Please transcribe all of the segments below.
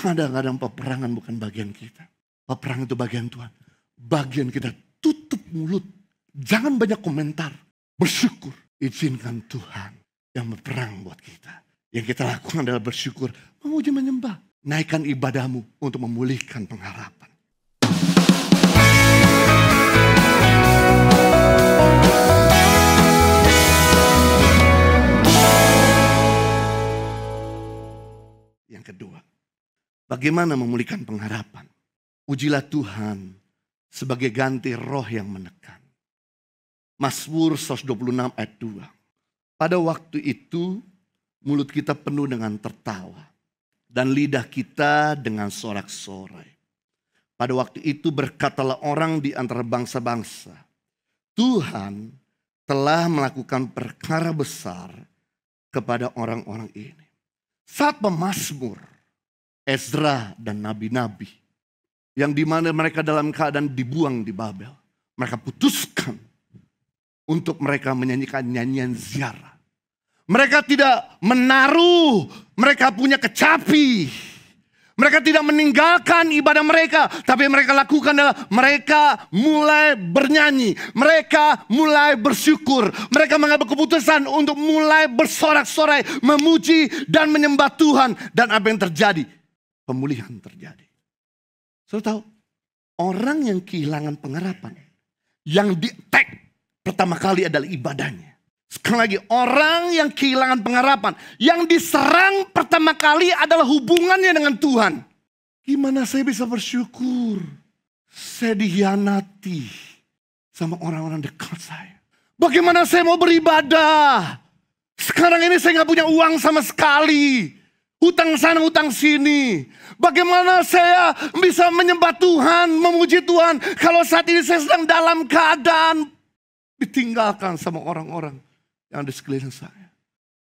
Kadang-kadang peperangan bukan bagian kita. Peperangan itu bagian Tuhan. Bagian kita tutup mulut. Jangan banyak komentar. Bersyukur. Izinkan Tuhan yang berperang buat kita. Yang kita lakukan adalah bersyukur. Memuji menyembah. Naikkan ibadahmu untuk memulihkan pengharapan. Yang kedua, bagaimana memulihkan pengharapan? Ujilah Tuhan sebagai ganti roh yang menekan. Mazmur 126 ayat 2. Pada waktu itu mulut kita penuh dengan tertawa dan lidah kita dengan sorak-sorai. Pada waktu itu berkatalah orang di antara bangsa-bangsa, Tuhan telah melakukan perkara besar kepada orang-orang ini. Saat pemazmur Ezra dan nabi-nabi yang dimana mereka dalam keadaan dibuang di Babel, mereka putuskan untuk mereka menyanyikan nyanyian ziarah. Mereka tidak menaruh mereka punya kecapi. Mereka tidak meninggalkan ibadah mereka, tapi mereka lakukan adalah mereka mulai bernyanyi, mereka mulai bersyukur, mereka mengambil keputusan untuk mulai bersorak-sorai, memuji dan menyembah Tuhan. Dan apa yang terjadi? Pemulihan terjadi. Saudara tahu, orang yang kehilangan pengharapan, yang di-attack pertama kali adalah ibadahnya. Sekali lagi, orang yang kehilangan pengharapan, yang diserang pertama kali adalah hubungannya dengan Tuhan. Gimana saya bisa bersyukur? Saya dikhianati sama orang-orang dekat saya. Bagaimana saya mau beribadah? Sekarang ini saya gak punya uang sama sekali. Hutang sana, hutang sini. Bagaimana saya bisa menyembah Tuhan, memuji Tuhan, kalau saat ini saya sedang dalam keadaan ditinggalkan sama orang-orang yang di sekeliling saya.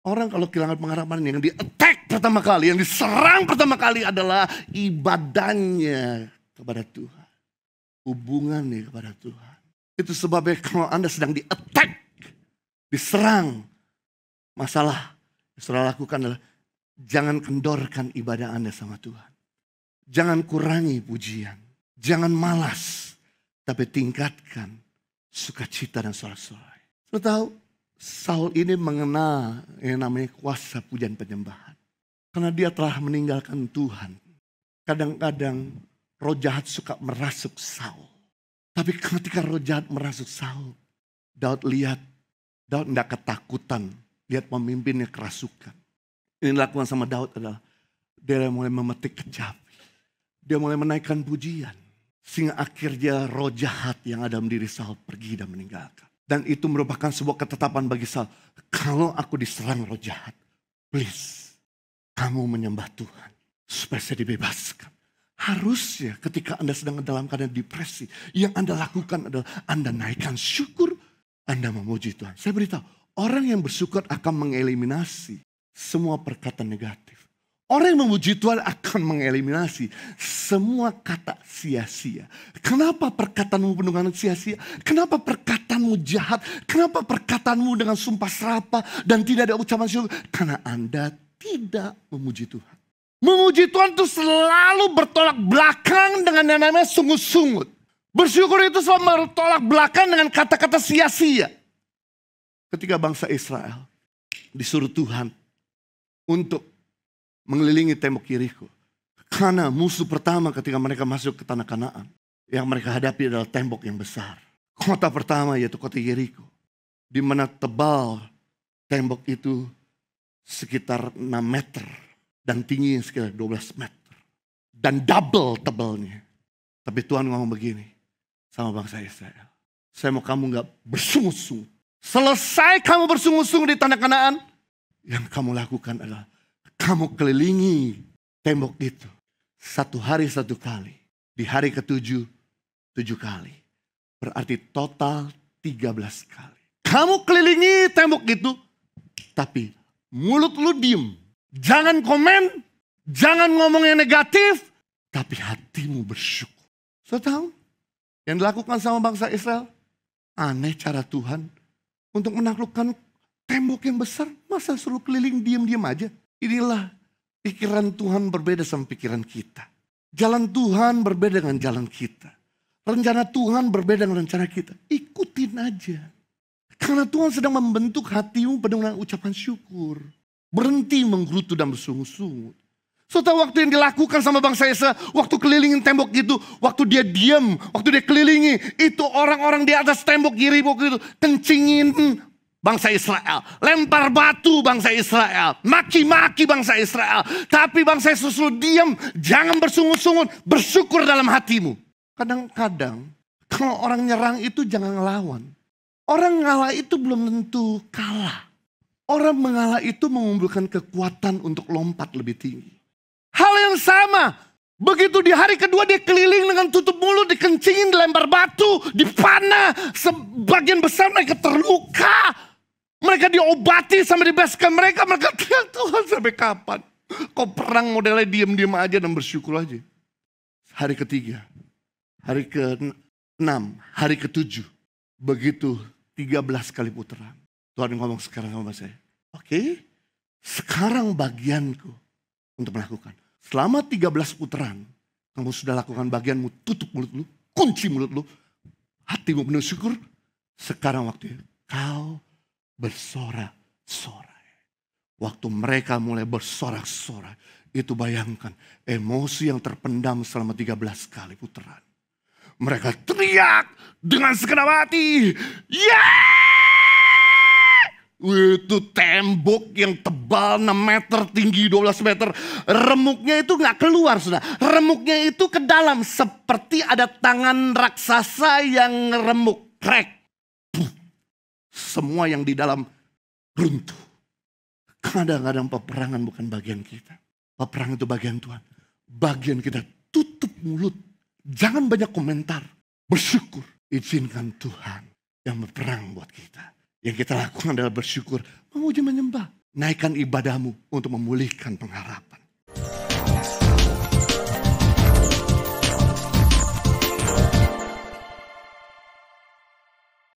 Orang kalau kehilangan pengharapan, yang di-attack pertama kali, yang diserang pertama kali adalah ibadahnya kepada Tuhan. Hubungannya kepada Tuhan. Itu sebabnya kalau Anda sedang di-attack, diserang, masalah yang saudara lakukan adalah jangan kendorkan ibadah Anda sama Tuhan. Jangan kurangi pujian. Jangan malas, tapi tingkatkan sukacita dan sorak-sorai. Saudara tahu, Saul ini mengenal yang namanya kuasa pujian penyembahan. Karena dia telah meninggalkan Tuhan. Kadang-kadang roh jahat suka merasuk Saul. Tapi ketika roh jahat merasuk Saul, Daud tidak ketakutan. Lihat pemimpinnya kerasukan. Ini dilakukan sama Daud adalah dia mulai memetik kecapi. Dia mulai menaikkan pujian. Sehingga akhirnya roh jahat yang ada dalam diri Saul pergi dan meninggalkan. Dan itu merupakan sebuah ketetapan bagi Saul. Kalau aku diserang roh jahat, please, kamu menyembah Tuhan supaya saya dibebaskan. Harusnya ketika Anda sedang dalam keadaan depresi, yang Anda lakukan adalah Anda naikkan syukur, Anda memuji Tuhan. Saya beritahu, orang yang bersyukur akan mengeliminasi semua perkataan negatif. Orang yang memuji Tuhan akan mengeliminasi semua kata sia-sia. Kenapa perkataanmu penuh dengan sia-sia? Kenapa perkataanmu jahat? Kenapa perkataanmu dengan sumpah serapah dan tidak ada ucapan syukur? Karena Anda tidak memuji Tuhan. Memuji Tuhan itu selalu bertolak belakang dengan yang namanya sungut-sungut. Bersyukur itu selalu bertolak belakang dengan kata-kata sia-sia. Ketika bangsa Israel disuruh Tuhan untuk mengelilingi tembok Yeriko. Karena musuh pertama ketika mereka masuk ke tanah Kanaan, yang mereka hadapi adalah tembok yang besar. Kota pertama yaitu kota Yeriko. Di mana tebal tembok itu sekitar 6 meter. Dan tinggi sekitar 12 meter. Dan double tebalnya. Tapi Tuhan ngomong begini sama bangsa Israel. Saya mau kamu gak bersungut-sungut. Selesai kamu bersungut-sungut di tanah Kanaan, yang kamu lakukan adalah kamu kelilingi tembok itu. 1 hari 1 kali. Di hari ke-7, 7 kali. Berarti total 13 kali. Kamu kelilingi tembok itu. Tapi mulut lu diem. Jangan komen. Jangan ngomong yang negatif. Tapi hatimu bersyukur. Saudara tahu? Yang dilakukan sama bangsa Israel. Aneh cara Tuhan. Untuk menaklukkan tembok yang besar. Masa suruh keliling diem-diem aja. Inilah Pikiran Tuhan berbeda sama pikiran kita. Jalan Tuhan berbeda dengan jalan kita. Rencana Tuhan berbeda dengan rencana kita. Ikutin aja. Karena Tuhan sedang membentuk hatimu dengan ucapan syukur. Berhenti menggerutu dan bersungut-sungut. Tahu waktu yang dilakukan sama bangsa Israel, waktu kelilingin tembok itu, waktu dia diam, waktu dia kelilingi, itu orang-orang di atas tembok Yeriko itu kencingin bangsa Israel. Lempar batu bangsa Israel. Maki-maki bangsa Israel. Tapi bangsa Israel selalu diam. Jangan bersungut-sungut. Bersyukur dalam hatimu. Kadang-kadang kalau orang nyerang itu jangan ngelawan. Orang ngalah itu belum tentu kalah. Orang mengalah itu mengumpulkan kekuatan untuk lompat lebih tinggi. Hal yang sama. Begitu di hari kedua dia keliling dengan tutup mulut, dikencingin, dilempar batu, dipanah. Sebagian besar mereka terluka. Mereka diobati sampai dibebaskan mereka. Mereka teriak, Tuhan sampai kapan? Kok perang modelnya diam-diam aja dan bersyukur aja. Hari ketiga, hari ke-6, hari ke-7. Begitu 13 kali putaran. Tuhan ngomong sekarang sama saya. Oke, sekarang bagianku untuk melakukan. Selama 13 putaran, kamu sudah lakukan bagianmu, tutup mulut lu, kunci mulut lu, hatimu penuh syukur. Sekarang waktunya kau bersorak-sorai. Waktu mereka mulai bersorak-sorai, itu bayangkan emosi yang terpendam selama 13 kali putaran. Mereka teriak dengan segenap hati. Itu tembok yang tebal 6 meter, tinggi 12 meter. Remuknya itu gak keluar, sudah. Remuknya itu ke dalam. Seperti ada tangan raksasa yang remuk. Krek. Semua yang di dalam runtuh. Kadang-kadang peperangan bukan bagian kita. Peperangan itu bagian Tuhan. Bagian kita tutup mulut. Jangan banyak komentar. Bersyukur. Izinkan Tuhan yang berperang buat kita. Yang kita lakukan adalah bersyukur. Memuji menyembah. Naikkan ibadahmu untuk memulihkan pengharapan.